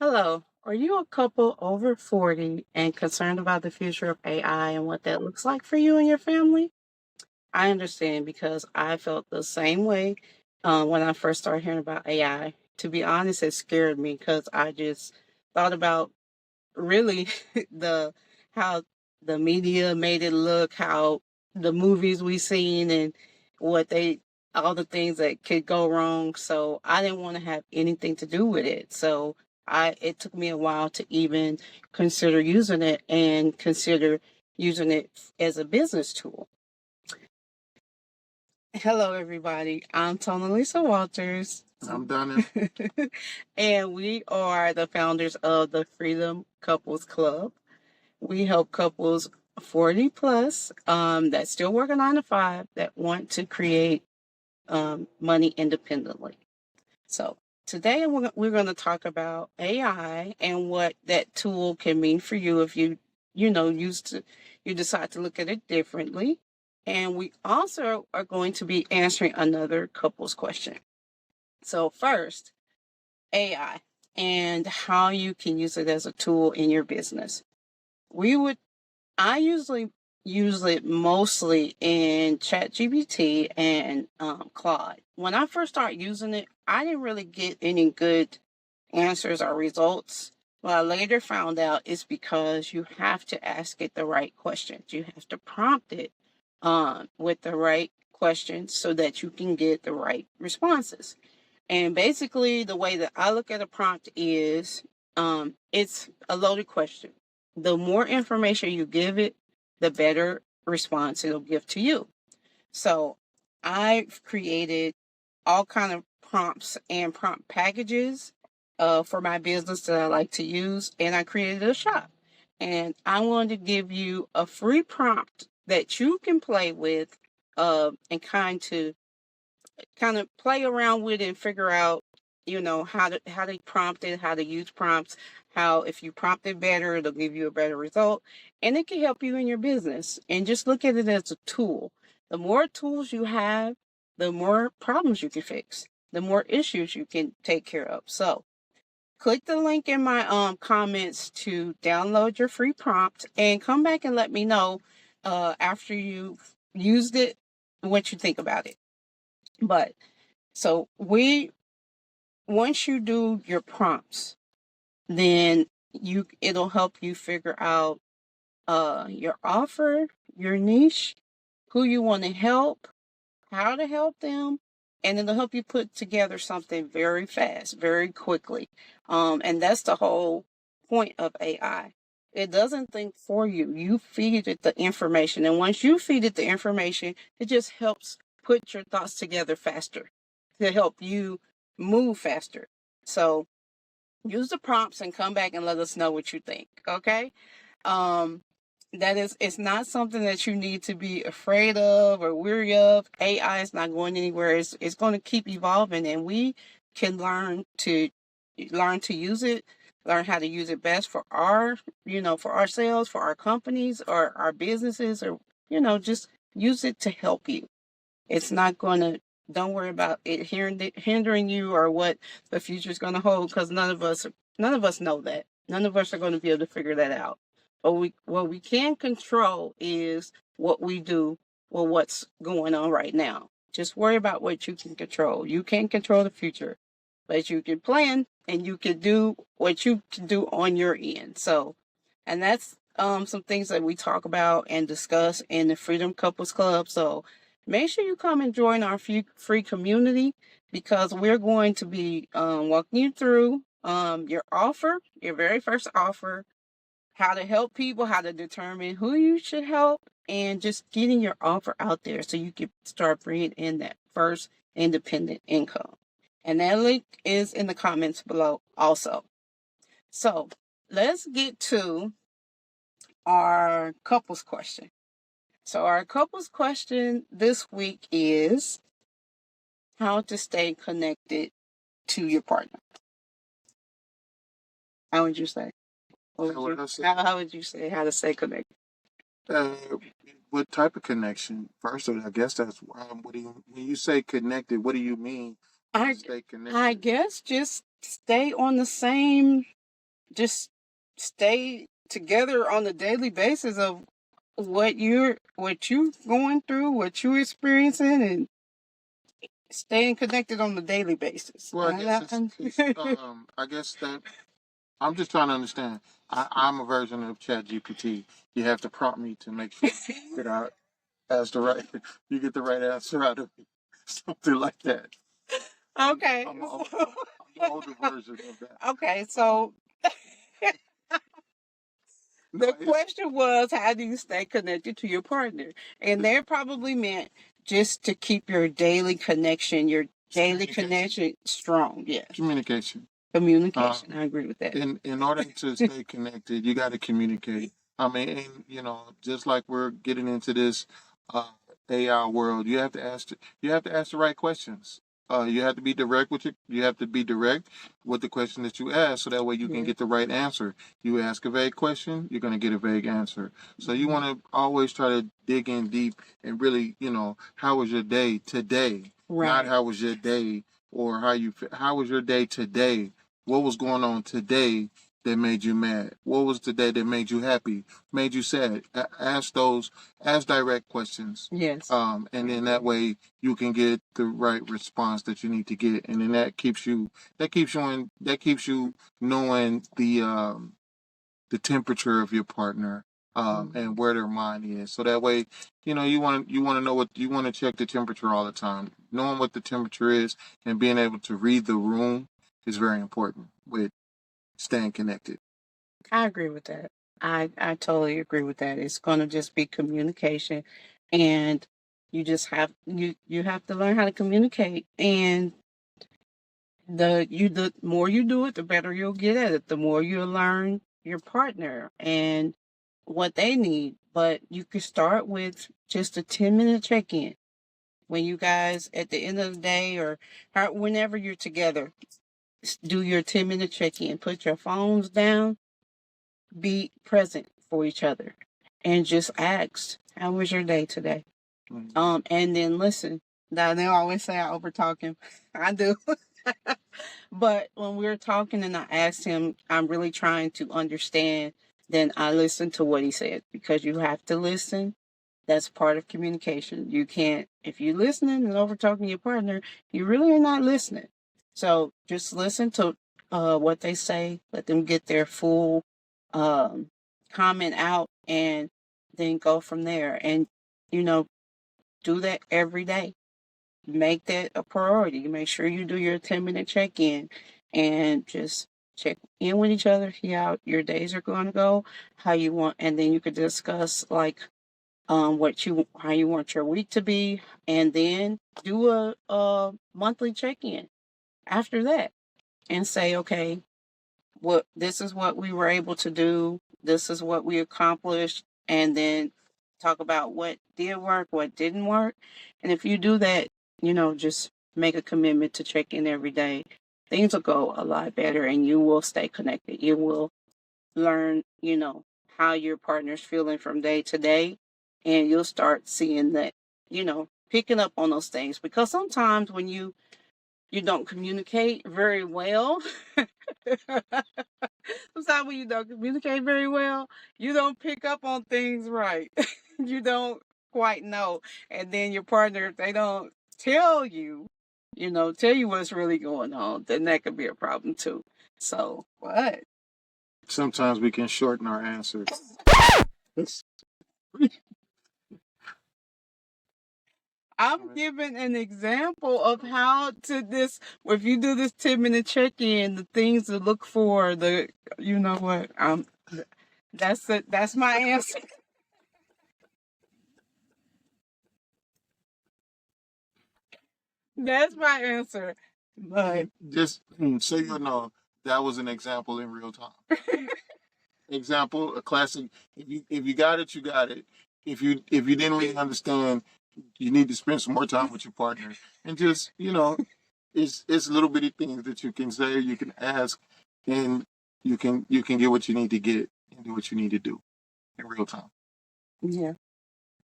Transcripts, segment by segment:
Hello. Are you a couple over 40 and concerned about the future of AI and what that looks like for you and your family? I understand because I felt the same way when I first started hearing about AI. To be honest, it scared me because I just thought about really the how the media made it look, how the movies we seen and what they all the things that could go wrong. So I didn't want to have anything to do with it. So I it took me a while to even consider using it and consider using it as a business tool. Hello everybody. I'm Tona Lisa Walters. I'm Donna. And we are the founders of the Freedom Couples Club. We help couples 40 plus that still work a 9 to 5 that want to create money independently. So today we're going to talk about AI and what that tool can mean for you if you decide to look at it differently. And we also are going to be answering another couple's question. So first, AI and how you can use it as a tool in your business. We would I usually use it mostly in ChatGPT and Claude. When I first started using it, I didn't really get any good answers or results. What I later found out is because you have to ask it the right questions. You have to prompt it with the right questions so that you can get the right responses. And basically, the way that I look at a prompt is it's a loaded question. The more information you give it, the better response it'll give to you. So I've created all kind of prompts and prompt packages for my business that I like to use, and I created a shop. And I'm going to give you a free prompt that you can play with and kind of play around with it and figure out, how to prompt it, how to use prompts, how if you prompt it better, it'll give you a better result. And it can help you in your business. And just look at it as a tool. The more tools you have, the more problems you can fix, the more issues you can take care of. So click the link in my comments to download your free prompt and come back and let me know after you've used it what you think about it. But so once you do your prompts, then it'll help you figure out your offer, your niche, who you want to help, how to help them, and it'll help you put together something very fast, very quickly. And that's the whole point of AI. It doesn't think for you. You feed it the information. And once you feed it the information, it just helps put your thoughts together faster to help you move faster. So use the prompts and come back and let us know what you think. Okay. Um, it's not something that you need to be afraid of or weary of. AI is not going anywhere. It's going to keep evolving, and we can learn to use it, learn how to use it best for for ourselves, for our companies or our businesses, or just use it to help you. It's not going to. Don't worry about it hindering you or what the future is going to hold, because none of us know that. None of us are going to be able to figure that out. But what we can control is what we do with what's going on right now. Just worry about what you can control. You can't control the future, but you can plan and you can do what you can do on your end. So, and that's some things that we talk about and discuss in the Freedom Couples Club. So make sure you come and join our free community, because we're going to be walking you through your very first offer, how to help people, how to determine who you should help, and just getting your offer out there so you can start bringing in that first independent income. And that link is in the comments below also. So let's get to our couples question. So our couples question this week is how to stay connected to your partner. How would you say? How would you say how to stay connected? Uh, what type of connection? First, I guess that's what do you when you say connected? What do you mean? I Stay I connected. guess just stay on the same just stay together on a daily basis of what you going through, what you're experiencing, and staying connected on a daily basis. Well, I guess that I'm just trying to understand. I'm a version of Chat GPT. You have to prompt me to make sure that I ask the right, you get the right answer out of me, something like that. Okay. I'm the older version of that. Okay, so the question was, how do you stay connected to your partner? And they probably meant just to keep your daily connection strong. Yes. Communication. Communication. I agree with that. In order to stay connected, you got to communicate. I mean, and just like we're getting into this uh, AI world, you have to ask the right questions. You have to be direct you have to be direct with the question that you ask, so that way you can get the right answer. You ask a vague question, you're going to get a vague answer. So you want to always try to dig in deep and really, how was your day today? Right. Not how was your day, or how was your day today? What was going on today that made you mad? What was the day that made you happy, made you sad? Ask direct questions. Yes. And then that way you can get the right response that you need to get, and then that keeps you knowing the temperature of your partner, and where their mind is. So that way, you want to know what you want to check the temperature all the time. Knowing what the temperature is and being able to read the room is very important with staying connected. I agree with that. I totally agree with that. It's going to just be communication, and you have to learn how to communicate, and the more you do it, the better you'll get at it. The more you'll learn your partner and what they need. But you could start with just a 10-minute check-in when you guys at the end of the day, or whenever you're together. Do your 10-minute check-in. Put your phones down. Be present for each other, and just ask, "How was your day today?" And then listen. Now they always say I over talk him. I do. But when we were talking and I asked him, I'm really trying to understand, then I listened to what he said, because you have to listen. That's part of communication. You can't, if you're listening and over talking your partner, you really are not listening. So just listen to what they say, let them get their full um, comment out, and then go from there. And, you know, do that every day. Make that a priority. Make sure you do your 10-minute check-in and just check in with each other, see how your days are going to go, how you want, and then you could discuss like how you want your week to be, and then do a monthly check-in after that and say, okay, this is what we were able to do, this is what we accomplished, and then talk about what did work, what didn't work. And if you do that, just make a commitment to check in every day, things will go a lot better, and you will stay connected. You will learn, how your partner's feeling from day to day, and you'll start seeing that, picking up on those things, because sometimes when you don't communicate very well, sometimes when you don't communicate very well, you don't pick up on things right. You don't quite know. And then your partner, if they don't tell you, tell you what's really going on, then that could be a problem too. So, what? Sometimes we can shorten our answers. I'm giving an example of how to if you do this 10-minute check-in, the things to look for, you know what, that's it. That's my answer. That's my answer. But just so you know, that was an example in real time. Example, a classic. If you got it, you got it. If you didn't really understand, you need to spend some more time with your partner, and just it's little bitty things that you can say, you can ask, and you can get what you need to get and do what you need to do in real time. Yeah,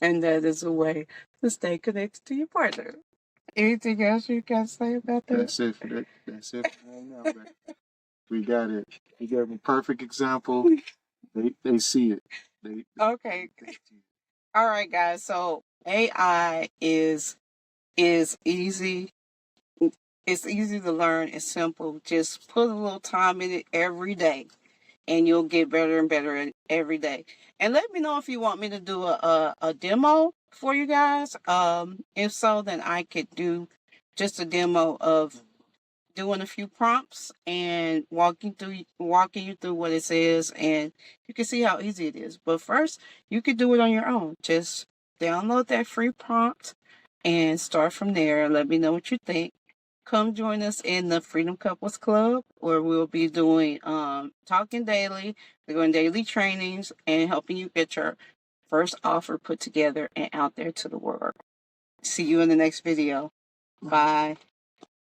and that is a way to stay connected to your partner. Anything else you can say about that? That's it for that. That's it for right now. We got it. You gave me a perfect example. They see it. They Okay. they see it. All right, guys. So AI is easy. It's easy to learn. It's simple. Just put a little time in it every day, and you'll get better and better every day. And let me know if you want me to do a demo for you guys. If so, then I could do just a demo of doing a few prompts and walking you through what it says, and you can see how easy it is. But first, you could do it on your own. Just download that free prompt and start from there. Let me know what you think. Come join us in the Freedom Couples Club, where we'll be doing talking daily, doing daily trainings, and helping you get your first offer put together and out there to the world. See you in the next video. Bye.